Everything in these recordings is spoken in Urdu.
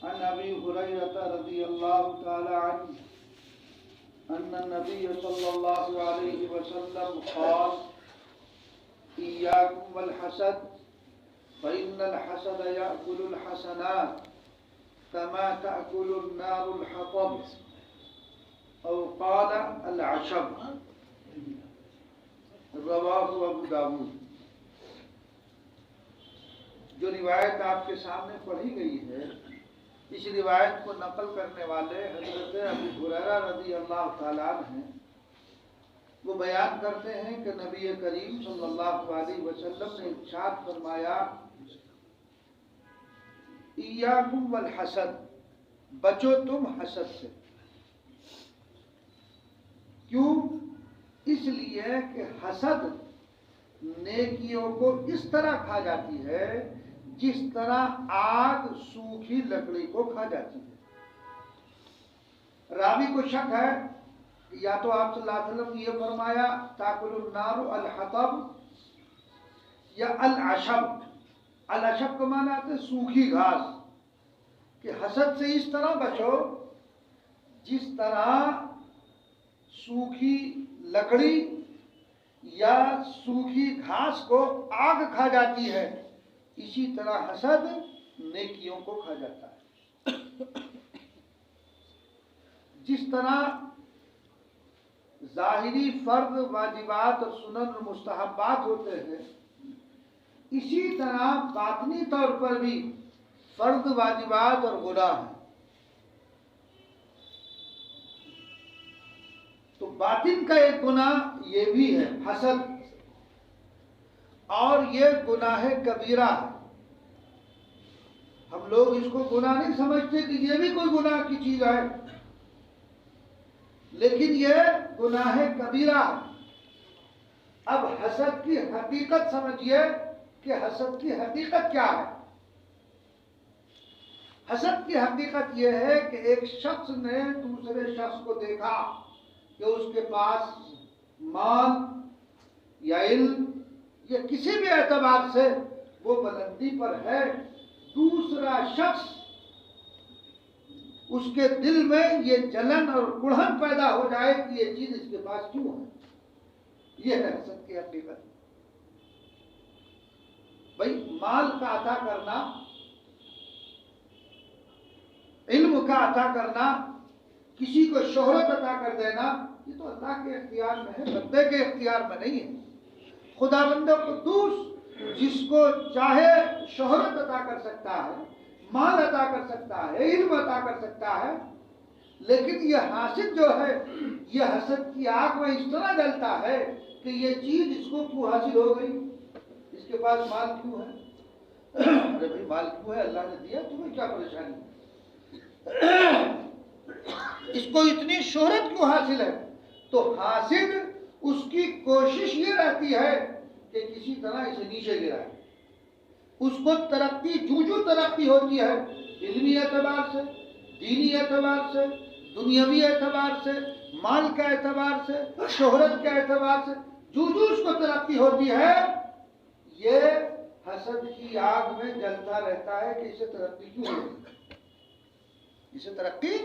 عن ابی ہریرہ رضی اللہ تعالی عنہ ان النبی صلی اللہ علیہ وسلم قال ایاکم والحسد فإن الحسد يأكل الحسنات كما تأكل النار الحطب او قال العشب رواہ ابو داؤد۔ جو روایت آپ کے سامنے پڑھی گئی ہے، اس روایت کو نقل کرنے والے حضرت ابو ہریرہ رضی اللہ تعالیٰ عنہ ہیں۔ وہ بیان کرتے ہیں کہ نبی کریم صلی اللہ علیہ وسلم نے ارشاد فرمایا ایاکم والحسد، بچو تم حسد سے۔ کیوں؟ اس لیے کہ حسد نیکیوں کو اس طرح کھا جاتی ہے جس طرح آگ سوکھی لکڑی کو کھا جاتی ہے۔ راوی کو شک ہے یا تو آپ صلی اللہ علیہ وسلم نے یہ فرمایا تاکل النار الحطب یا العشب۔ العشب کا معنی آتا ہے سوکھی گھاس، کہ حسد سے اس طرح بچو جس طرح سوکھی لکڑی یا سوکھی گھاس کو آگ کھا جاتی ہے، اسی طرح حسد نیکیوں کو کھا جاتا ہے۔ جس طرح ظاہری فرض واجبات اور سنن اور مستحبات ہوتے ہیں، اسی طرح باطنی طور پر بھی فرض واجبات اور گناہ ہیں۔ تو باطن کا ایک گناہ یہ بھی ہے حسد، اور یہ گناہ کبیرہ ہے۔ ہم لوگ اس کو گناہ نہیں سمجھتے کہ یہ بھی کوئی گناہ کی چیز ہے، لیکن یہ گناہ کبیرہ ہے۔ اب حسد کی حقیقت سمجھیے کہ حسد کی حقیقت کیا ہے۔ حسد کی حقیقت یہ ہے کہ ایک شخص نے دوسرے شخص کو دیکھا کہ اس کے پاس مال یا علم یا کسی بھی اعتبار سے وہ بلندی پر ہے، دوسرا شخص اس کے دل میں یہ جلن اور کڑھن پیدا ہو جائے کہ یہ چیز اس کے پاس کیوں ہے۔ یہ ہے حسد کی حقیقت۔ بھائی مال کا عطا کرنا، علم کا عطا کرنا، کسی کو شہرت عطا کر دینا، یہ تو اللہ کے اختیار میں ہے، بندے کے اختیار میں نہیں ہے۔ خدا بندہ قدوس جس کو چاہے شہرت عطا کر سکتا ہے، مال عطا کر سکتا ہے، علم عطا کر سکتا ہے، لیکن یہ حاسد جو ہے یہ حسد کی آگ میں اس طرح جلتا ہے کہ یہ چیز اس کو کیوں حاصل ہو گئی، اس کے پاس مال کیوں ہے۔ ارے بھائی مال کیوں ہے، اللہ نے دیا، تمہیں کیا پریشانی ہے، اس کو اتنی شہرت کیوں حاصل ہے۔ تو حاسد اس کی کوشش یہ رہتی ہے کہ کسی طرح اسے نیچے گرائے۔ اس کو ترقی جو ترقی ہوتی ہے، علمی اعتبار سے، دینی اعتبار سے، دنیاوی اعتبار سے، مال کا اعتبار سے، شہرت کے اعتبار سے، جو اس کو ترقی ہوتی ہے، یہ حسد کی آگ میں جلتا رہتا ہے کہ اسے ترقی کیوں ہو رہی ہے، اسے ترقی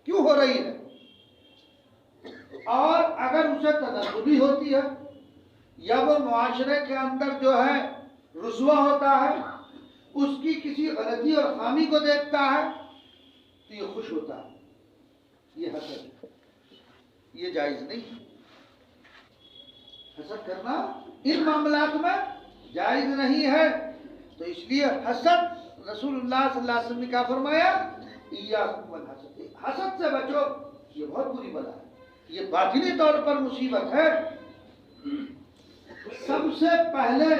کیوں ہو رہی ہے۔ اور اگر اسے تنزلی ہوتی ہے یا وہ معاشرے کے اندر جو ہے رسوا ہوتا ہے، اس کی کسی غلطی اور خامی کو دیکھتا ہے تو یہ خوش ہوتا ہے، یہ حسد ہے، یہ جائز نہیں ہے۔ حسد کرنا ان معاملات میں جائز نہیں ہے۔ تو اس لیے حسد، رسول اللہ صلی اللہ علیہ وسلم نے کیا فرمایا، ایاکم والحسد، حسد سے بچو، یہ بہت بری بلا ہے، یہ باطنی طور پر مصیبت ہے۔ سب سے پہلے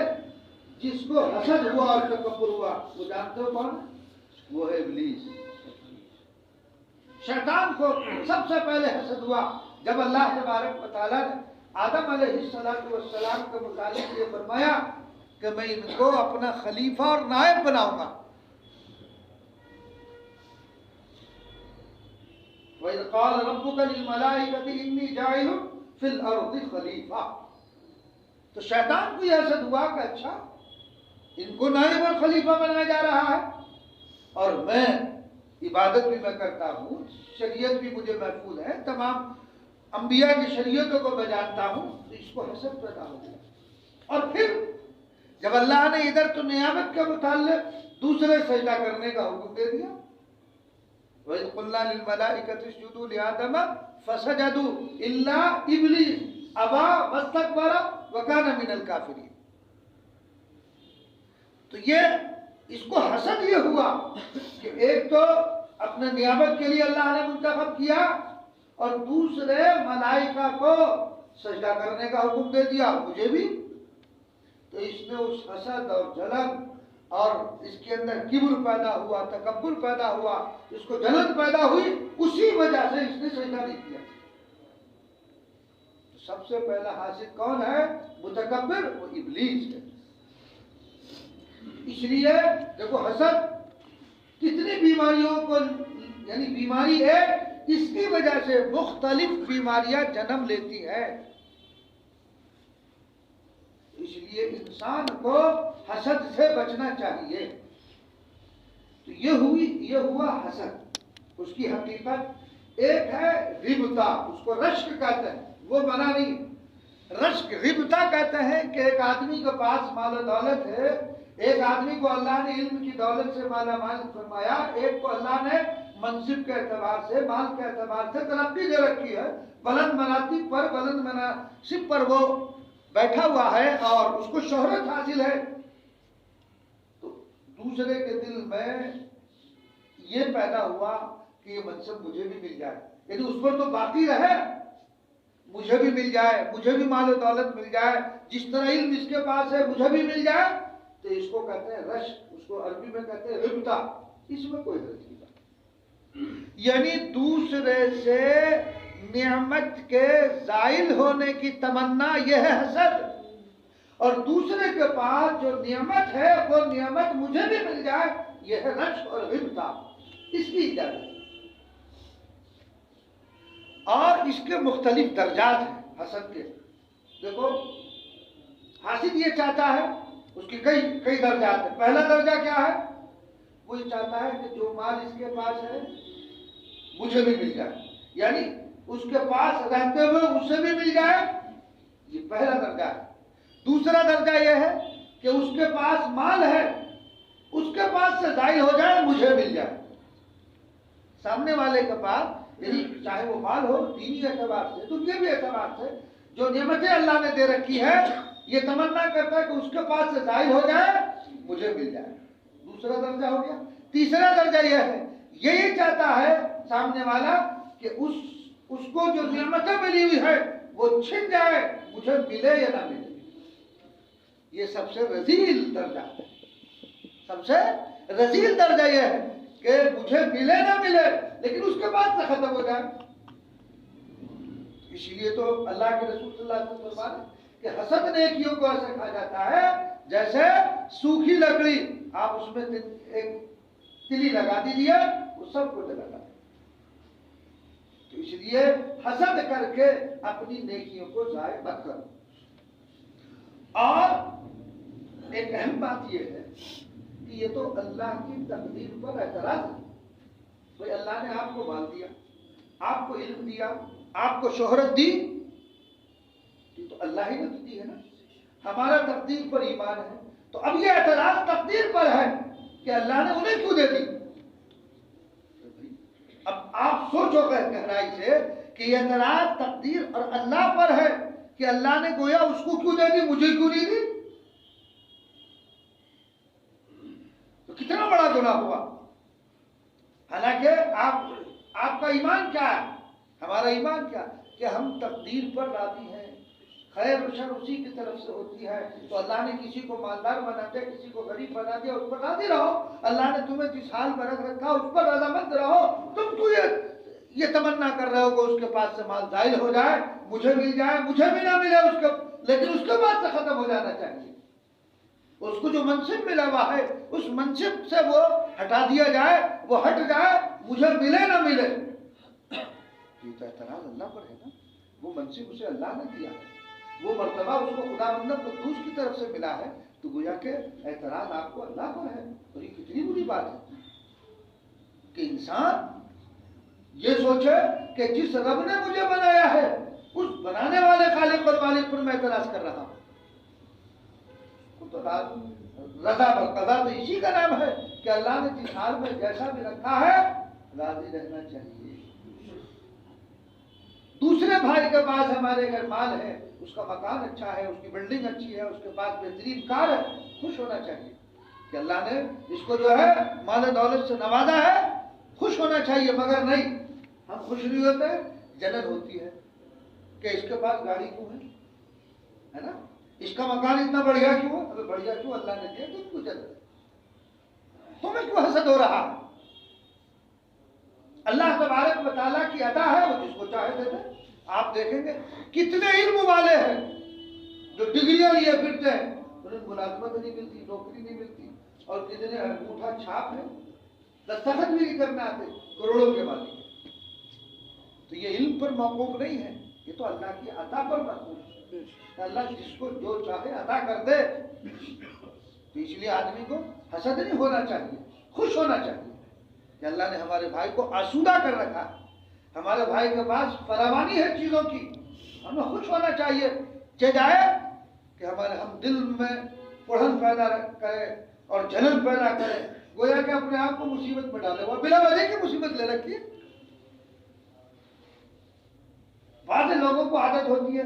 جس کو حسد ہوا اور تکبر ہوا وہ جانتے ہو کون؟ وہ ہے ابلیس۔ شیطان کو سب سے پہلے حسد ہوا جب اللہ تبارک و تعالیٰ نے آدم علیہ السلام کے متعلق یہ فرمایا کہ میں ان کو اپنا خلیفہ اور نائب بناؤں گا۔ وَإِذْ قَالَ رَبُّكَ لِلْمَلَائِكَةِ إِنِّي جَاعِلٌ فِي الْأَرْضِ خَلِيفَةً۔ تو شیطان کو یہ حسد ہوا کہ اچھا ان کو نائب اور خلیفہ بنایا جا رہا ہے اور میں عبادت بھی میں کرتا ہوں، شریعت بھی مجھے محفوظ ہے، تمام انبیاء کی شریعتوں کو میں جانتا ہوں، تو اس کو حسد پیدا ہو گیا۔ اور پھر جب اللہ نے ادھر تو نعمت کے متعلق دوسرے سجدہ کرنے کا حکم دے دیا، وَإِذْ قُلْنَا لِلْمَلَائِكَةِ اسْجُدُوا لِآدَمَ فَسَجَدُوا إِلَّا إِبْلِيسَ أَبَىٰ وَاسْتَكْبَرَ وَكَانَ مِنَ الْكَافِرِينَ۔ تو یہ اس کو حسد یہ ہوا کہ ایک تو اپنے نعمت کے لیے اللہ نے منتخب کیا اور دوسرے ملائکہ کو سجدہ کرنے کا حکم دے دیا، مجھے بھی۔ تو اس نے اس حسد اور جلن اور اس کے اندر کبر پیدا ہوا، تکبر پیدا ہوا، اس کو جلن پیدا ہوئی، اسی وجہ سے اس نے سجدہ نہیں کیا۔ تو سب سے پہلا حاسد کون ہے؟ متکبر، وہ ابلیس ہے۔ اس لیے دیکھو حسد کتنی بیماریوں کو، یعنی بیماری ہے، اس کی وجہ سے مختلف بیماریاں جنم لیتی ہے۔ اس لیے انسان کو حسد سے بچنا چاہیے۔ تو یہ ہوا حسد، اس کی حقیقت۔ ایک ہے غبطہ، اس کو رشک کہتے ہیں، وہ بنا نہیں۔ رشک غبطہ کہتے ہیں کہ ایک آدمی کے پاس مال و دولت ہے، ایک آدمی کو اللہ نے علم کی دولت سے مالا مال فرمایا، ایک کو اللہ نے منصب کے اعتبار سے، مال کے اعتبار سے ترقی دے رکھی ہے، بلند مراتب پر، بلند مناصب پر وہ بیٹھا ہوا ہے اور اس کو شہرت حاصل ہے۔ تو دوسرے کے دل میں یہ پیدا ہوا کہ یہ منصب مجھے بھی مل جائے، یعنی اس پر تو باقی رہے، مجھے بھی مل جائے، مجھے بھی مال و دولت مل جائے، جس طرح علم اس کے پاس ہے مجھے بھی مل جائے۔ تو اس کو کہتے ہیں رشک، اس کو عربی میں کہتے ہیں غبطہ۔ اس میں کوئی حرج نہیں بات، یعنی دوسرے سے نعمت کے زائل ہونے کی تمنا، یہ ہے حسد۔ اور دوسرے کے پاس جو نعمت ہے وہ نعمت مجھے بھی مل جائے، یہ ہے رشک اور غبطہ، اس کی اجازت۔ اور اس کے مختلف درجات ہیں حسد کے۔ دیکھو حاسد یہ چاہتا ہے، اس کی کئی درجات ہیں۔ پہلا درجہ کیا ہے؟ وہ یہ چاہتا ہے کہ جو مال اس کے پاس ہے مجھے بھی مل جائے، یعنی اس کے پاس رہتے ہوئے اسے بھی مل جائے، یہ پہلا درجہ ہے۔ دوسرا درجہ یہ ہے کہ اس کے پاس مال ہے، اس کے پاس سے ظاہر ہو جائے، مجھے مل جائے۔ سامنے والے کے پاس، یعنی چاہے وہ مال ہو دینی اعتبار سے، دنیاوی اعتبار سے، جو نعمتیں اللہ نے دے رکھی ہے، یہ تمنا کرتا ہے کہ اس کے پاس سے ظاہر ہو جائے، مجھے مل جائے۔ دوسرا درجہ ہو گیا۔ تیسرا درجہ یہ ہے، یہی چاہتا ہے سامنے والا کہ اس کو جو نعمتیں ملی ہوئی ہے وہ چھن جائے، مجھے ملے یا نہ ملے۔ یہ سب سے رذیل درجہ ہے۔ سب سے رذیل درجہ یہ ہے کہ مجھے ملے نہ ملے لیکن اس کے بعد سے ختم ہو جائے۔ اس لیے تو اللہ کے رسول صلی اللہ علیہ وسلم فرماتے ہیں کہ حسد نیکیوں کو ایسے کھا جاتا ہے جیسے سوکھی لکڑی، آپ اس میں ایک تلی لگا دیجیے، وہ سب کو جلاتا ہے۔ تو اس لیے حسد کر کے اپنی نیکیوں کو ضائع مت کرو۔ اور ایک اہم بات یہ ہے کہ یہ تو اللہ کی تقدیر پر اعتراض ہے۔ بھئی اللہ نے آپ کو مال دیا، آپ کو علم دیا، آپ کو شہرت دی، یہ تو اللہ ہی نے تو دی ہے نا۔ ہمارا تقدیر پر ایمان ہے، تو اب یہ اعتراض تقدیر پر ہے کہ اللہ نے انہیں کیوں دے دی۔ اب آپ سوچو گہرائی سے کہ یہ اعتراض تقدیر اور اللہ پر ہے کہ اللہ نے گویا اس کو کیوں دے دی، مجھے کیوں نہیں دی، تو کتنا بڑا گناہ ہوا۔ حالانکہ آپ کا ایمان کیا ہے، ہمارا ایمان کیا ہے کہ ہم تقدیر پر راضی ہیں، خیر و شر اسی کی طرف سے ہوتی ہے۔ تو اللہ نے کسی کو مالدار بنا دیا، کسی کو غریب بنا دیا، اس پر راضی رہو۔ اللہ نے تمہیں جس حال میں رکھ رکھا اس پر رضامند رہو۔ تم کیوں یہ تمنا کر رہے ہو کہ اس کے پاس سے مال زائل ہو جائے، مجھے مل جائے، مجھے بھی نہ ملے اس کو، لیکن اس کے بعد سے ختم ہو جانا چاہیے۔ اس کو جو منصب ملا ہوا ہے اس منصب سے وہ ہٹا دیا جائے، وہ ہٹ جائے، مجھے ملے نہ ملے۔ یہ تو اعتراض اللہ پر ہے نا، وہ منصب اسے اللہ نے دیا ہے، وہ مرتبہ اس کو خدا بند قدوس کی طرف سے ملا ہے، تو گویا کہ اعتراض آپ کو اللہ پر ہے، اور یہ کتنی بری بات ہے۔ کہ انسان یہ سوچے کہ جس رب نے مجھے بنایا ہے اس بنانے والے خالق اور مالک پر میں اعتراض کر رہا ہوں. تو رضا بالقضا تو اسی کا نام ہے کہ اللہ نے جس حال میں جیسا بھی رکھا ہے راضی رہنا چاہیے. دوسرے بھائی کے پاس ہمارے گھر مال ہے، اس کا مکان اچھا ہے، اس کی بلڈنگ اچھی ہے، اس کے پاس بہترین کار ہے، خوش ہونا چاہیے کہ اللہ نے اس کو جو ہے مال دولت سے نوازا ہے، خوش ہونا چاہیے. مگر نہیں، ہم خوش نہیں ہوتے، جلن ہوتی ہے کہ اس کے پاس گاڑی کیوں ہے نا، اس کا مکان اتنا بڑھیا کیوں ہے. ابھی بڑھیا کیوں اللہ نے دیا، تم کیوں جلن، تمہیں کیوں حسد ہو رہا. اللہ تبارک و تعالیٰ کی عطا ہے، وہ جس کو چاہے دیتے. آپ دیکھیں گے کتنے علم والے ہیں جو ڈگریاں لیے پھرتے ہیں، انہیں ملازمت نہیں ملتی، نوکری نہیں ملتی، اور کتنے انگوٹھا چھاپ ہے، دستخط بھی نہیں کرنا آتے، کروڑوں کے مالک. تو یہ علم پر موقوف نہیں ہے، یہ تو اللہ کی عطا پر موقوف ہے. اللہ جس کو جو چاہے عطا کر دے. تو اس لیے آدمی کو حسد نہیں ہونا چاہیے، خوش ہونا چاہیے کہ اللہ نے ہمارے بھائی کو آسودہ کر رکھا ہے، ہمارے بھائی کے پاس فراوانی ہے چیزوں کی، ہمیں خوش ہونا چاہیے. جائے کہ ہم دل میں اڑن پیدا کرے اور جلن پیدا کرے، گویا کہ اپنے آپ کو مصیبت میں ڈالے. وہ بلا وجہ کی مصیبت لے رکھی ہے. بعض لوگوں کو عادت ہوتی ہے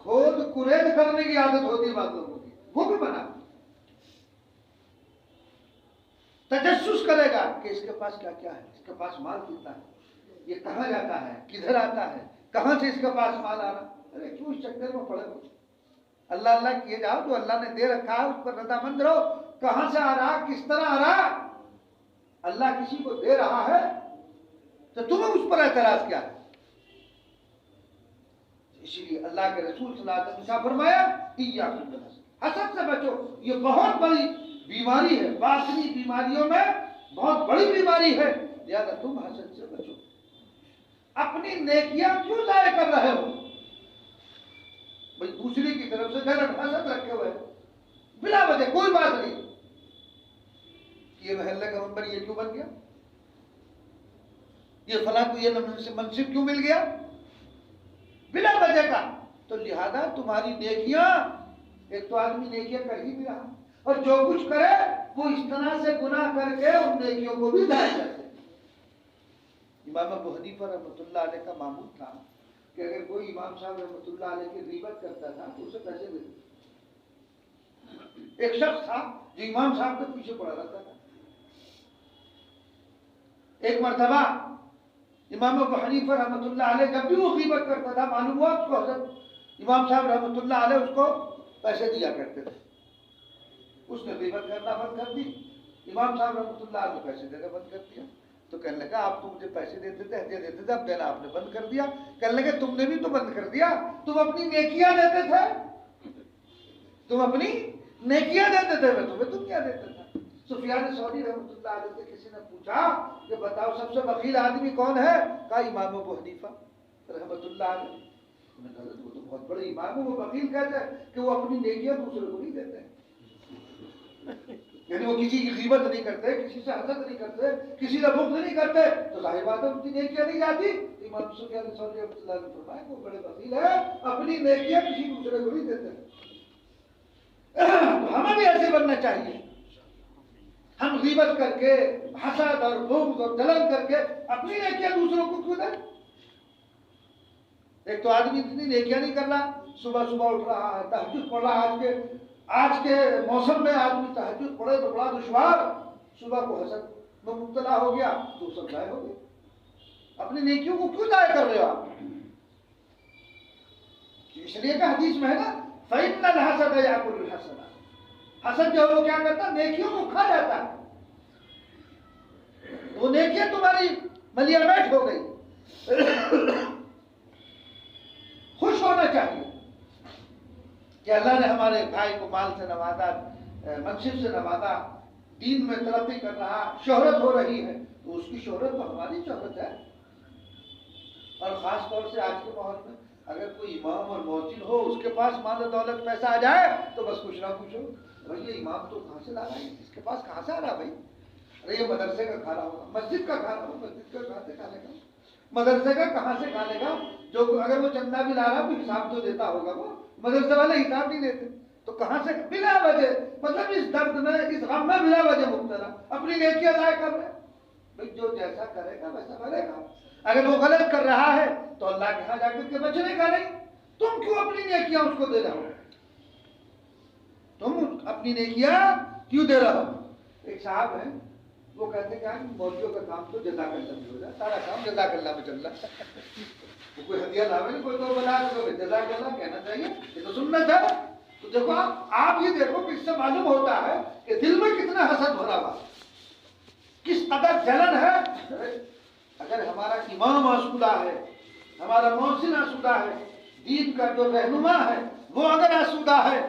کھود کرید کرنے کی عادت ہوتی ہے، بعض لوگوں کی وہ بھی بنا تجسس کرے گا کہ اس کے پاس کیا کیا ہے، اس کے پاس مال کتنا ہے، یہ کہاں جاتا ہے، کدھر آتا ہے، کہاں سے اس کے پاس مال آ رہا. ارے کیوں اس چکر میں پڑے ہو، اللہ اللہ کیے جاؤ، جو اللہ نے دے رکھا ہے اس پر رضامند رہو. کہاں سے آ رہا، کس طرح آ رہا، اللہ کسی کو دے رہا ہے تو تمہیں اس پر اعتراض کیا ہے. اسی لیے اللہ کے رسول صلی اللہ علیہ وسلم نے فرمایا ایاکم بالحسد، حسد سے بچو، یہ بہت بڑی بیماری ہے، باطنی بیماریوں میں بہت بڑی بیماری ہے، لہذا تم حسد سے بچو. اپنی نیکیاں کیوں ضائع کر رہے ہو، بھئی دوسری کی طرف سے جلن حسد رکھے ہوئے بلا وجہ، کوئی بات نہیں. یہ محلے کا منبر یہ کیوں بن گیا، یہ فلاں کو یہ منصب کیوں مل گیا، بلا وجہ کا. تو لہذا تمہاری نیکیاں، ایک تو آدمی نیکیاں کر ہی بھی رہا، اور جو کچھ کرے وہ اس طرح سے گناہ کر کے ان نیکیوں کو بھی ضائع کرتے. امام ابو حنیفہ رحمۃ اللہ علیہ کا معمول تھا کہ اگر کوئی امام صاحب رحمۃ اللہ علیہ کی غیبت کرتا تھا تو اسے پیسے دیتے. ایک شخص تھا جو امام صاحب کے پیچھے پڑا رہتا تھا. ایک مرتبہ امام ابو حنیفہ رحمۃ اللہ علیہ جب بھی وہ غیبت کرتا تھا، معلوم ہوا اس کو حضرت امام صاحب رحمۃ اللہ علیہ اس کو پیسے دیا کرتے تھے. اس نے غیبت کرنا بند کر دی، امام صاحب رحمۃ اللہ علیہ پیسے دینا بند کر دیا. تو کہنے لگا آپ تو مجھے پیسے دیتے تھے، ہدیہ دیتے تھے، اب دینا آپ نے بند کر دیا. کہنے لگے تم نے بھی تو بند کر دیا، تم اپنی نیکیاں دیتے تھے، تم اپنی نیکیاں دیتے تھے، میں تمہیں دنیا دیتا تھا. سفیان ثوری رحمۃ اللہ علیہ سے کسی نے پوچھا کہ بتاؤ سب سے بخیل آدمی کون ہے، کہا امام ابو حنیفہ رحمۃ اللہ علیہ. وہ تو بہت بڑے امام ہے، وہ بخیل کہتے ہیں کہ وہ اپنی نیکیاں دوسرے کو نہیں دیتے ہیں. یعنی وہ کسی کی غیبت نہیں کرتے، کسی سے حسد نہیں کرتے، کسی سے بغض نہیں کرتے، تو ظاہر بات ہے ان کی نیکیاں نہیں جاتی. امام سفیان ثوری رحمۃ اللہ علیہ نے فرمایا وہ بڑے بخیل ہے، اپنی نیکیاں کسی دوسرے کو نہیں دیتے. تو ہمیں بھی ایسے بننا چاہیے. ہم غیبت کر کے، حسد اور بغض اور جلن کر کے اپنی نیکیاں دوسروں کو کیوں دیں. ایک تو آدمی اتنی نیکیاں نہیں کر رہا، صبح صبح اٹھ رہا ہے، تہجد پڑھ رہا. آج کے موسم میں آدمی تہجد پڑھے تو بڑا دشوار، صبح کو حسد میں مبتلا ہو گیا تو سب ضائع ہو گیا. اپنی نیکیوں کو کیوں ضائع کر رہے ہو آپ. اس لیے کہ حدیث میں ہے نا فَإِنَّ الْحَسَدَ يَأْكُلُ الْحَسَنَاتِ، حسد جو ہے وہ کیا کرتا ہے، نیکیوں کو کھا جاتا ہے. وہ نیکیاں تمہاری ملیا بیٹھ ہو گئی. خوش ہونا چاہیے کہ اللہ نے ہمارے بھائی کو مال سے نوازا، منصب سے نوازا، دین میں ترقی کر رہا، شہرت ہو رہی ہے. تو اس کی شہرت تو ہماری شہرت ہے. اور خاص طور سے آج کے ماحول میں اگر کوئی امام اور مؤذن ہو، اس کے پاس مال و دولت پیسہ آ جائے تو بس کچھ نہ کچھ ہو، بھائی یہ امام تو کہاں سے لا رہا ہے، اس کے پاس کہاں سے آ رہا بھائی. ارے یہ مدرسے کا کھانا ہوگا، مسجد کا کھانا ہوگا، مسجد کا کہاں سے کھا لے گا، مدرسے کا کہاں سے کھا لے گا؟ جو اگر وہ چندہ بھی لا رہا تو حساب تو دیتا ہوگا، وہ مدرسے والے حساب نہیں دیتے، تو کہاں سے بلا وجہ، مطلب اس درد میں اس غم میں بلا وجہ مبتلا، اپنی نیکیاں ضائع کر رہے ہیں۔ بھئی جو جیسا کرے گا ویسا کرے گا، اگر وہ غلط کر رہا ہے تو اللہ کے ہاں جا کر کے بچنے کا نہیں، تم کیوں اپنی نیکیاں اس کو دے رہے ہو؟ تم اپنی نیکیاں کیوں دے رہے ہو؟ ایک صاحب ہیں وہ کہتے ہیں کہ مولویوں کا کام تو جزاک اللہ میں ہو رہا ہے، سارا کام جزاک اللہ میں چل رہا ہے، وہ کوئی ہدیہ لاوے نہیں، کوئی تو بنا تو جزاک اللہ کہنا چاہیے، یہ تو سنت ہے۔ تو دیکھو آپ یہ دیکھو کہ اس سے معلوم ہوتا ہے کہ دل میں کتنا حسد بھرا ہوا، کس قدر جلن ہے۔ اگر ہمارا امام آسودہ ہے، ہمارا محسن آسودہ ہے، دین کا جو رہنما ہے وہ اگر آسودہ ہے،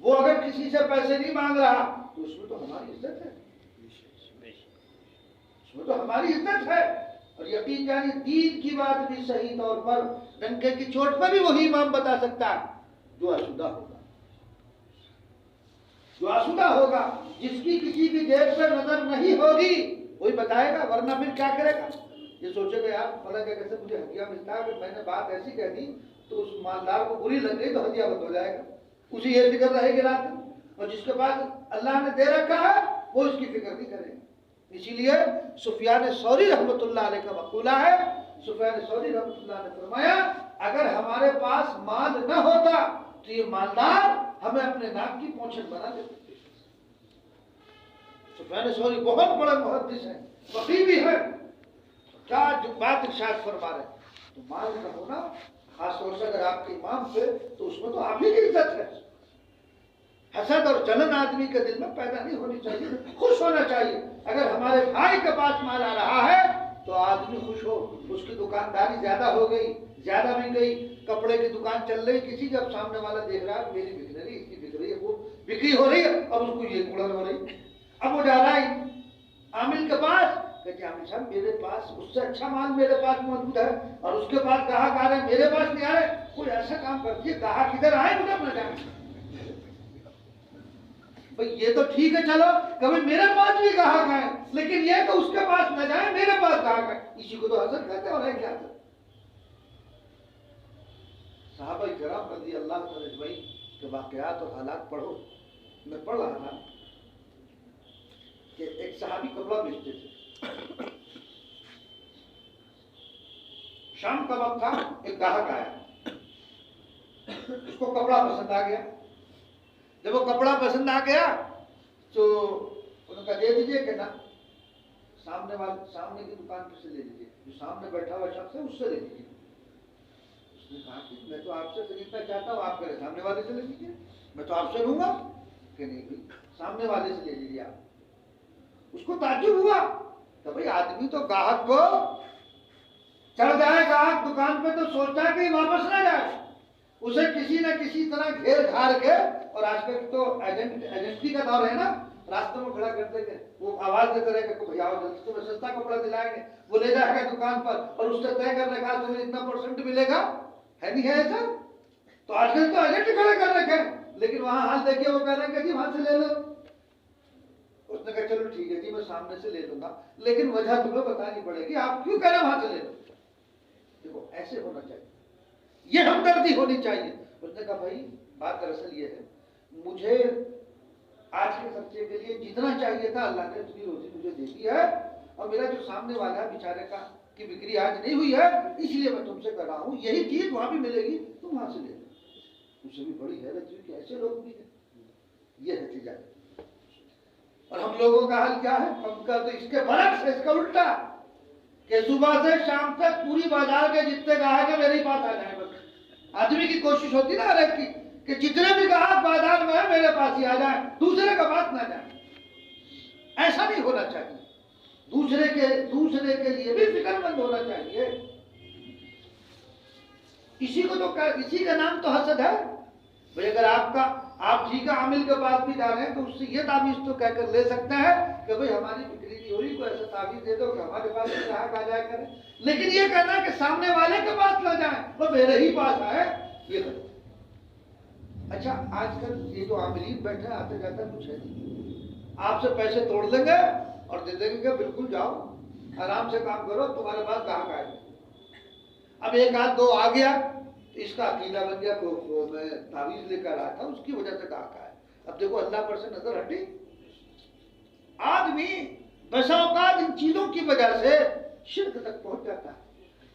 وہ اگر کسی سے پیسے نہیں مانگ رہا تو اس میں تو ہماری عزت ہے، اس میں تو ہماری عزت ہے۔ اور یقین جانیے دین کی بات بھی صحیح طور پر ڈنکے کی چوٹ پر بھی وہی امام بتا سکتا ہے جو آسودہ ہوگا، جو آسودہ ہوگا، جس کی کسی کی جیب پہ نظر نہیں ہوگی وہی بتائے گا، ورنہ پھر کیا کرے گا؟ یہ سوچے گا یار فلاں جگہ سے مجھے ہدیہ ملتا ہے، کہ میں نے بات ایسی کہہ دی تو اس مالدار کو بری لگ گئی تو ہدیہ بند ہو جائے گا، اسی یہ فکر رہے گی رات میں، اور جس کے پاس اللہ نے دے رکھا ہے وہ اس کی فکر نہیں کرے گا۔ اسی لیے سفیان ثوری رحمۃ اللہ علیہ کا مقولہ ہے، سفیان ثوری رحمۃ اللہ نے فرمایا اگر ہمارے پاس مال نہ ہوتا تو یہ مالدار ہمیں اپنے ناک کی پونچھن بنا دیتے۔ سفیان ثوری بہت بڑا محدث ہے، فقیہ بھی ہے، کیا جو بات ارشاد فرما رہے ہیں۔ تو مال کا ہونا خاص طور سے اگر آپ کے امام پہ تو اس میں تو آپ ہی کی عزت ہے۔ حسد اور جلن آدمی کے دل میں پیدا نہیں ہونی چاہیے، خوش ہونا چاہیے۔ اگر ہمارے بھائی کے پاس مال آ رہا ہے تو آدمی خوش ہو، اس کی دکانداری زیادہ ہو گئی، زیادہ بک گئی، کپڑے کی دکان چل رہی، کسی جب سامنے والا دیکھ رہا ہے میری بک رہی، اس کی بک رہی ہے، وہ بکری ہو رہی ہے، اب اس کو یہ کڑن ہو رہی، اب وہ جا رہا ہے عامل کے پاس کہ عامل صاحب میرے پاس اس سے اچھا مال میرے پاس موجود ہے اور اس کے پاس گاہک آ رہے ہیں، میرے پاس نہیں آ رہے، کوئی ایسا کام کر دیے گاہک ادھر آئے مجھے اپنا جانا۔ بھئی یہ تو ٹھیک ہے، چلو کبھی میرے پاس بھی گاہک آئے، لیکن یہ تو اس کے پاس نہ جائے، میرے پاس گاہک آئے، اسی کو تو حسد کہتے ہیں، اور ہے کیا حسد؟ صحابہ کرام رضی اللہ تعالی اجمعین کے واقعات اور حالات پڑھو۔ میں پڑھ رہا تھا کہ ایک صحابی کپڑا بیچتے تھے، شام کا وقت تھا، ایک گاہک آیا، اس کو کپڑا پسند آ گیا، جب وہ کپڑا پسند آ گیا تو انہوں نے کہا دے دیجئے کہ نہ، سامنے کی دکان پہ سے لے لیجیے، جو سامنے بیٹھا ہوا شخص ہے اس سے لے لیجیے۔ اس نے کہا کہ میں تو آپ سے خریدنا چاہتا ہوں، آپ کہہ سامنے والے سے لے لیجیے، میں تو آپ سے لوں گا کہ نہیں، سامنے والے سے لے لیجیے آپ۔ اس کو تعجب ہوا کہ بھئی آدمی تو گاہک کو چڑھ جائے، گاہک دکان پہ تو سوچتا ہے کہ واپس نہ جائے، اسے کسی نہ کسی طرح گھیر گھار کے، اور آج کل تو ایجنسی کا دور ہے نا، راستوں میں کھڑا کرتے تھے، وہ آواز دیتے رہے کہ بھیا جلدی تمہیں سستا کپڑا دلائیں گے، وہ لے جائے گا دکان پر اور اس سے طے کر رکھا تمہیں اتنا % ملے گا، ہے نہیں ہے ایسا؟ تو آج کل تو ایجنٹ کھڑے کر رکھے، لیکن وہاں حال دیکھیے وہ کہہ رہے ہیں کہ جی وہاں سے لے لو۔ اس نے کہا چلو ٹھیک ہے جی میں سامنے سے لے لوں گا، لیکن وجہ تمہیں بتانی پڑے گی، آپ کیوں کہہ رہے ہیں وہاں سے لے لو؟ دیکھو ایسے ہونا چاہیے، یہ ہمدردی ہونی چاہیے۔ اس نے کہا بھائی بات دراصل یہ ہے، مجھے آج کے خرچے کے لیے جتنا چاہیے تھا اللہ نے اتنی روزی مجھے دے دی ہے، اور میرا جو سامنے والا ہے بیچارے کا کی بکری آج نہیں ہوئی ہے، اس لیے میں تم سے کر رہا ہوں، یہی چیز وہاں بھی ملے گی تم وہاں سے لے لو۔ اسے بھی بڑی حیرت ہوئی کہ ایسے لوگ بھی ہیں، یہ ہے تجارت۔ اور ہم لوگوں کا حال کیا ہے؟ ہم کا تو اس کے برعکس ہے، اس کا الٹا، کہ صبح سے شام تک پوری بازار کے جتنے گاہک ہیں میرے پاس آ جائیں بس۔ آدمی کی کوشش ہوتی نا ہر ایک کی کہ جتنے بھی گاہک بازار میں ہیں میرے پاس ہی آ جائیں، دوسرے کا بات نہ جائیں۔ ایسا نہیں ہونا چاہیے، دوسرے کے لیے بھی فکر مند ہونا چاہیے۔ اسی کا نام تو حسد ہے۔ بھئی اگر آپ ٹھیک ہے عامل کے پاس بھی جا رہے ہیں تو اس سے یہ تعویذ تو کہہ کر لے سکتا ہے کہ بھئی ہماری بکری نہیں ہو رہی، کوئی ایسا تعویذ دے دو کہ ہمارے پاس بھی گاہک آ جائے کرے، لیکن یہ کہنا ہے کہ سامنے والے کے پاس نہ جائیں، وہ میرے ہی پاس آئے، یہ کرو۔ اچھا آج کل یہ جو عاملین بیٹھے آتے جاتے کچھ ہے نہیں، آپ سے پیسے توڑ لیں گے اور دے دیں گے کہ بالکل جاؤ آرام سے کام کرو, تمہارے پاس گاہک آئے. اب ایک آدھ دو آ گیا تو اس کا عقیدہ بن گیا کہ میں تعویذ لے کر آیا تھا, اس کی وجہ سے گاہک آیا. اب دیکھو اللہ پر سے نظر ہٹی. آدمی بسا اوقات ان چیزوں کی وجہ سے شرک تک پہنچ جاتا ہے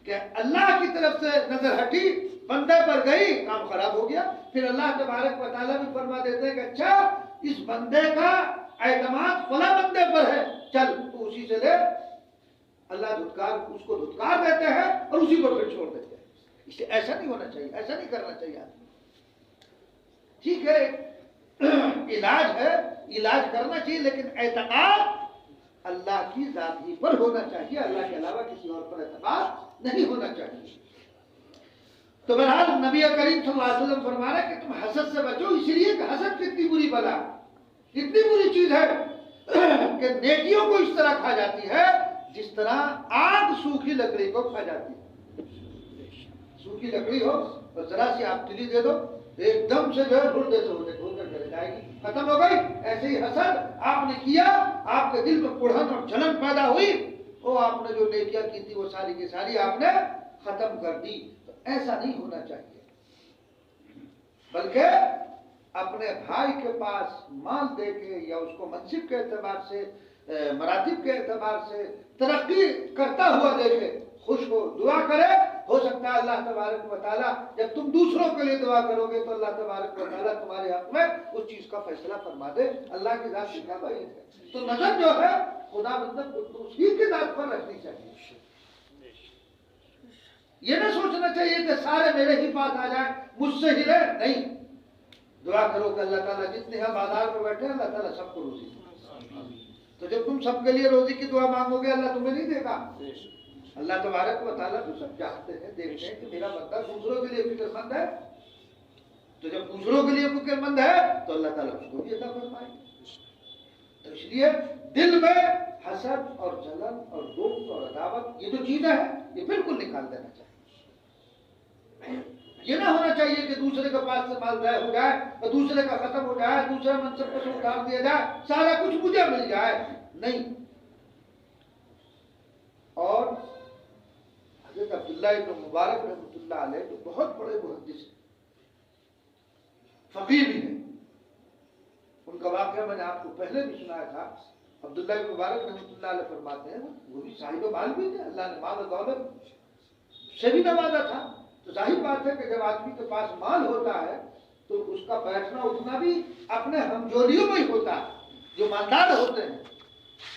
کہ اللہ کی طرف سے نظر ہٹی, بندے پر گئی, کام خراب ہو گیا. پھر اللہ تبارک و تعالیٰ بھی فرما دیتے ہیں کہ اچھا اس بندے کا اعتماد فلاں بندے پر ہے, چل تو اسی سے لے. اللہ دھتکار اس کو دھتکار دیتے ہیں اور اسی کو پھر چھوڑ دیتے ہیں. اس سے ایسا نہیں ہونا چاہیے, ایسا نہیں کرنا چاہیے. ٹھیک ہے علاج ہے, علاج کرنا چاہیے, لیکن اعتقاد اللہ کی ذات ہی پر ہونا چاہیے, اللہ کے علاوہ کسی اور پر اعتقاد نہیں ہونا چاہیے. تو بہرحال نبی کریم صلی اللہ علیہ وسلم فرما رہے کہ تم حسد سے بچو, اس لیے کہ حسد کتنی بری بلا, کتنی بری چیز ہے کہ نیکیوں کو اس طرح کھا جاتی ہے جس طرح آگ سوکھی لکڑی کو کھا جاتی ہے. سوکھی لکڑی ہو اور ذرا سی آپ تلی دے دو, ایک دم سے جو ہے ڈھونڈ سے ہوتے کھول کر چلے جائے گی, ختم ہو گئی. ایسے ہی حسد آپ نے کیا, آپ کے دل میں کڑھن اور جلن پیدا ہوئی, وہ آپ نے جو نیکیاں کی تھی وہ ساری کی ساری آپ نے ختم کر دی. تو ایسا نہیں ہونا چاہیے, بلکہ اپنے بھائی کے پاس مال دے کے یا اس کو منصب کے اعتبار سے, مراتب کے اعتبار سے ترقی کرتا ہوا دیکھے, خوش ہو, دعا کرے. ہو سکتا ہے اللہ تبارک و تعالیٰ جب تم دوسروں کے لیے دعا کرو گے تو اللہ تبارک و تعالیٰ تمہارے حق میں اس چیز کا فیصلہ فرما دے. اللہ کی ذات سے کیا بعید ہے. تو نظر جو ہے خدا بندر اسی کی ذات پر رکھنی چاہیے. یہ نہ سوچنا چاہیے کہ سارے میرے ہی پاس آ جائیں, مجھ سے ہی رہے. نہیں, دعا کرو کہ اللہ تعالیٰ جتنے ہم بازار میں بیٹھے ہیں اللہ تعالیٰ سب کو روزی دے. تو جب تم سب کے لیے روزی کی دعا مانگو گے اللہ تمہیں نہیں دے گا. اللہ تبارک و تعالیٰ تو سب چاہتے ہیں, دیکھتے ہیں کہ میرا بندہ دوسروں کے لیے فکر مند ہے. تو جب دوسروں کے لیے فکر مند ہے تو اللہ تعالیٰ اس کو بھی عطا فرمائے. تو اس لیے دل میں حسد اور جلن اور بغض اور عداوت یہ جو چیزیں ہیں یہ بالکل نکال دینا چاہیے. یہ نہ ہونا چاہیے کہ دوسرے کے پاس سے مال ضائع ہو جائے اور دوسرے کا ختم ہو جائے, دوسرا منصب کو اٹھا دیا جائے, سارا کچھ مجھے مل جائے. نہیں. اور حضرت عبداللہ ابن مبارک رحمۃ اللہ علیہ جو بہت بڑے محدث ہیں, فقیہ بھی ہیں, ان کا واقعہ میں نے آپ کو پہلے بھی سنایا تھا. عبداللہ ابن مبارک رحمۃ اللہ علیہ فرماتے ہیں وہ بھی صاحب مال بھی تھے, اللہ نے مال و دولت سے بھی نوازا تھا. تو ظاہر بات ہے کہ جب آدمی کے پاس مال ہوتا ہے تو اس کا بیٹھنا اٹھنا بھی اپنے ہمجولیوں میں ہی ہوتا ہے جو مالدار ہوتے ہیں.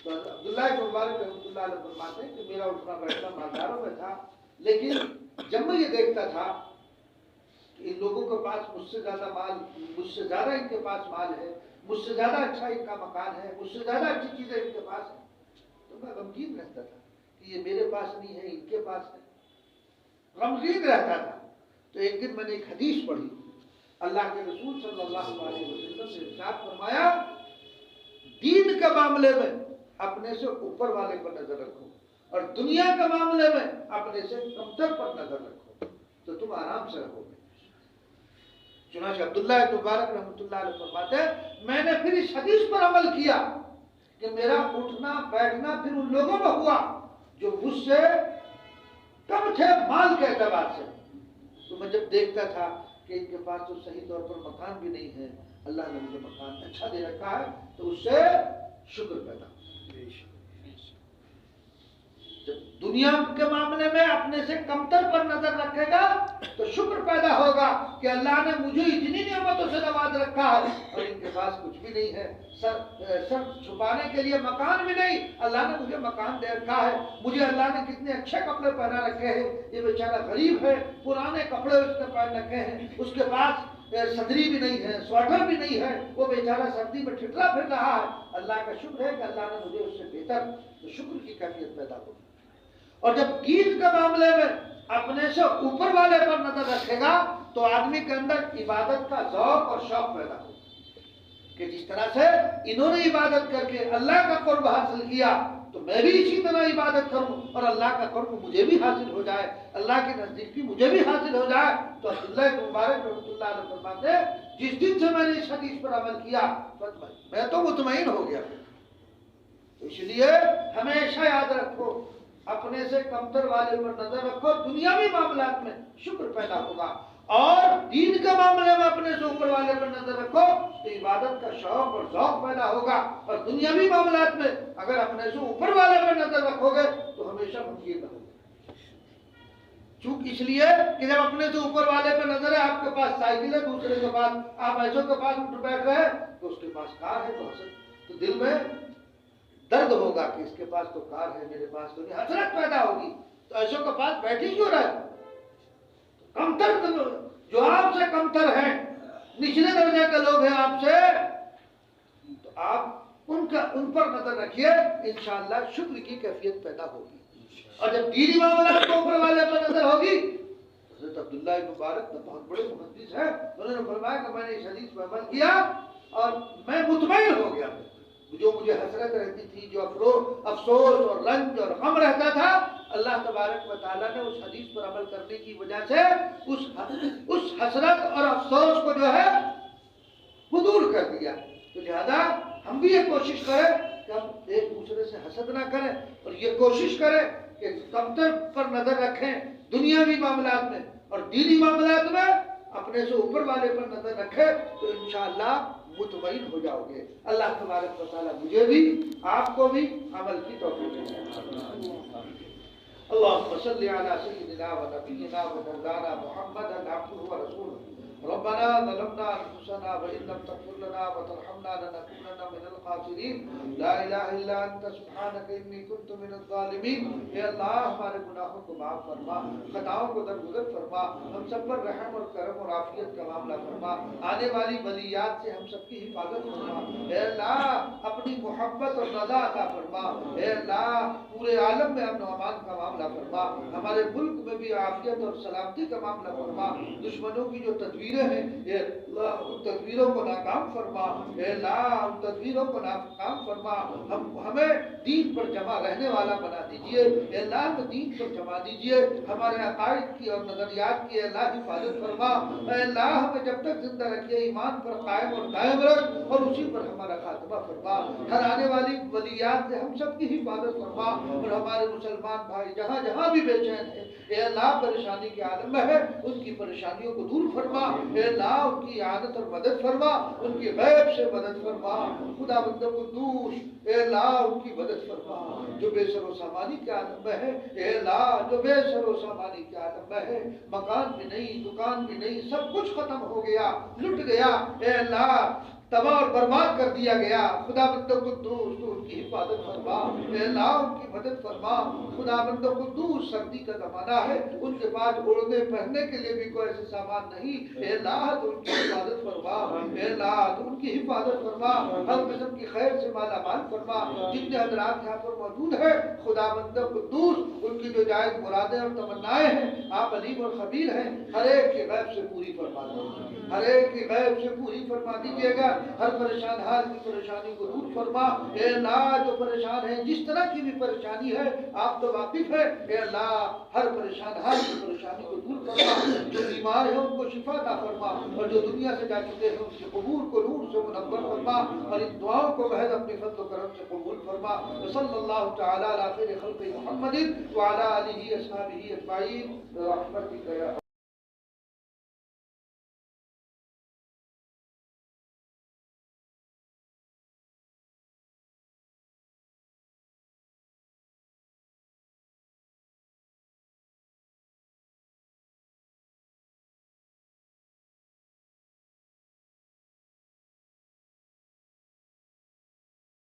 تو عبداللہ ابن مبارک رحمۃ اللہ علیہ فرماتے ہیں کہ میرا اٹھنا بیٹھنا مالداروں میں تھا, لیکن جب میں یہ دیکھتا تھا کہ ان لوگوں کے پاس مجھ سے زیادہ مال, مجھ سے زیادہ ان کے پاس مال ہے, مجھ سے زیادہ اچھا ان کا مکان ہے, مجھ سے زیادہ اچھی چیزیں ان کے پاس ہیں, تو میں غمگین رہتا تھا کہ یہ میرے پاس نہیں ہے, ان کے پاس ہے, غمگین رہتا تھا. تو ایک دن میں نے ایک حدیث پڑھی, اللہ کے رسول صلی اللہ علیہ وسلم نے ارشاد فرمایا دین کے معاملے میں اپنے سے اوپر والے پر نظر رکھو اور دنیا کے معاملے میں اپنے سے کمتر پر نظر رکھو تو تم آرام سے رہو گے. چنانچہ عبداللہ ابن مبارک رحمۃ اللہ علیہ فرماتے ہیں میں نے پھر اس حدیث پر عمل کیا کہ میرا اٹھنا بیٹھنا پھر ان لوگوں میں ہوا جو مجھ سے کم تھے مال کے اعتبار سے. تو میں جب دیکھتا تھا کہ ان کے پاس تو صحیح طور پر مکان بھی نہیں ہے, اللہ نے مجھے مکان اچھا دے رکھا ہے, تو اس سے شکر پیدا. جب دنیا کے معاملے میں اپنے سے کمتر پر نظر رکھے گا تو شکر پیدا ہوگا کہ اللہ نے مجھے اتنی نعمتوں سے نواز رکھا ہے اور ان کے پاس کچھ بھی نہیں ہے, سر چھپانے کے لیے مکان بھی نہیں, اللہ نے مجھے مکان دے رکھا ہے. مجھے اللہ نے کتنے اچھے کپڑے پہنا رکھے ہیں, یہ بیچارہ غریب ہے, پرانے کپڑے اس نے پہن رکھے ہیں, اس کے پاس صدری بھی نہیں ہے, سویٹر بھی نہیں ہے, وہ بیچارہ سردی میں ٹھٹرا پھر رہا ہے. اللہ کا شکر ہے کہ اللہ نے مجھے اس سے بہتر, تو شکر کی کیفیت پیدا ہوگی. اور جب دین کے معاملے میں اپنے سے اوپر والے پر نظر رکھے گا تو آدمی کے اندر عبادت کا ذوق اور شوق پیدا ہوگا کہ جس طرح سے انہوں نے عبادت کر کے اللہ کا قرب حاصل کیا تو میں بھی اسی طرح عبادت کروں اور اللہ کا قرب مجھے بھی حاصل ہو جائے, اللہ کی نزدیکی مجھے بھی حاصل ہو جائے. تو عبداللہ ابن مبارک رحمۃ اللہ علیہ فرماتے ہیں جس دن سے میں نے اس حدیث پر عمل کیا میں تو مطمئن ہو گیا. اس لیے ہمیشہ یاد رکھو اپنے سے کمتر والے پر نظر رکھو، دنیاوی معاملات میں شکر پیدا ہوگا، اور دین کے معاملے میں اپنے سے اوپر والے پر نظر رکھو تو عبادت کا شوق اور ذوق پیدا ہوگا، اور دنیاوی معاملات میں اگر اپنے سے اوپر والے پر نظر رکھو گے تو ہمیشہ منکر رہو گے۔ چونکہ اس لیے کہ جب اپنے سے اوپر والے پر نظر ہے، آپ کے پاس سائیکل ہے، دوسرے کے پاس آپ ایسوں کے پاس اٹھ بیٹھ رہے ہیں تو اس کے پاس کار ہے، تو دل میں درد ہوگا کہ اس کے پاس تو کار ہے، میرے پاس تو نہیں، حسرت پیدا ہوگی۔ تو ایسوں کے پاس بیٹھ ہی کیوں رہے؟ کمتر جو آپ سے کمتر ہیں، نچلے درجے کے لوگ ہیں آپ سے، تو آپ ان پر نظر رکھیے، انشاءاللہ شکر کی کیفیت پیدا ہوگی۔ اور جب دینی معاملات کو اوپر والے پر نظر ہوگی، حضرت عبداللہ بن مبارک تو بہت بڑے محدث ہیں، انہوں نے فرمایا کہ میں نے اس حدیث پر عمل کیا اور میں مطمئن ہو گیا، جو مجھے حسرت رہتی تھی، جو افسوس اور رنج اور غم رہتا تھا، اللہ تبارک و تعالیٰ نے اس حدیث پر عمل کرنے کی وجہ سے اس حسرت اور افسوس کو جو ہے وہ دور کر دیا۔ تو لہذا ہم بھی یہ کوشش کریں کہ ہم ایک دوسرے سے حسد نہ کریں، اور یہ کوشش کریں کہ کمتر پر نظر رکھیں دنیاوی معاملات میں، اور دینی معاملات میں اپنے سے اوپر والے پر نظر رکھیں تو انشاءاللہ مطمئن ہو جاؤ گے۔ اللہ تبارک و تعالیٰ مجھے بھی آپ کو بھی عمل کی توفیق دے۔ اللهم صل على سيدنا ونبينا ومولانا محمد عبده ورسوله ربنا ظلمنا انفسنا وان لم تغفر لنا وترحمنا لنكونن من الخاسرين لا اله الا انت سبحانك اني كنت من الظالمين۔ اے اللہ ہمارے گناہوں کو معاف فرما، خطاؤں کو درگزر فرما، ہم سب پر رحم اور کرم اور عافیت کا معاملہ فرما، آنے والی بلیات سے ہم سب کی حفاظت فرما۔ اے اللہ اپنی محبت اور رضا عطا فرما۔ اے اللہ پورے عالم میں امن و امان کا معاملہ فرما، ہمارے ملک میں بھی عافیت اور سلامتی کا معاملہ فرما، دشمنوں کی جو تدبیریں ہیں اے اللہ ان تدبیروں کو ناکام فرما، اے اللہ ان تدبیروں کو ناکام فرما، ہمیں دین پر جمع رہنے والا بنا دیجئے، اے اللہ ہمیں دین پر جمع دیجئے، ہمارے عقائد کی اور نظریات کی اے اللہ حفاظت فرما، اے اللہ ہمیں جب تک زندہ رکھے ایمان پر قائم اور دائم رکھ، اور اسی پر ہمارا خاتمہ فرما، ہر آنے والی ولیات سے ہم سب کی حفاظت فرما، اور ہمارے مسلمان بھائی جہاں جہاں بھی بے چین ہیں اے اللہ پریشانی کے عالم میں ہے، ان کی پریشانیوں کو دور فرما، اے اللہ ان کی اعانت اور مدد فرما، ان کی غیب سے مدد فرما، خدا بندہ قدوس اے اللہ ان کی مدد فرما، جو بے سر و سامانی کے عالم میں ہے، اے اللہ جو بے سر و سامانی کے عالم میں ہے، مکان بھی نہیں، دکان بھی نہیں، سب کچھ ختم ہو گیا، لٹ گیا، اے اللہ تباہ اور برباد کر دیا گیا، خدا بند قدوس تو ان کی حفاظت فرما، اے اللہ ان کی مدد فرما، خدا بند قدوس سردی کا زمانہ ہے، ان کے پاس اوڑھنے پہننے کے لیے بھی کوئی ایسے سامان نہیں، اے اللہ تو ان کی حفاظت فرما، اے اللہ تو ان کی حفاظت فرما، ہر قسم کی خیر سے مالا مال فرما، جتنے حضرات یہاں پر موجود ہیں خدا بند قدوس ان کی جو جائز مرادیں اور تمنائیں ہیں آپ علیم اور خبیر ہیں، ہر ایک کے غیب سے پوری فرما دیجیے، ہر ایک کی غیب سے پوری فرما دیجیے گا، ہر پریشان حال کی پریشانی کو دور فرما، اے اللہ جو پریشان ہیں جس طرح کی بھی پریشانی ہے آپ تو واقف ہے، اے اللہ ہر پریشان حال کی پریشانی کو دور فرما، جو بیمار ہیں ان کو شفا عطا فرما، اور جو دنیا سے جا چکے ہیں ان کے قبور کو نور سے منور فرما، اور ان دعاؤں کو محض اپنے فضل و کرم سے قبول فرما، صلی اللہ تعالی علی خیر خلق محمد وعلی آلہ اصحابہ اجمعین برحمتک یا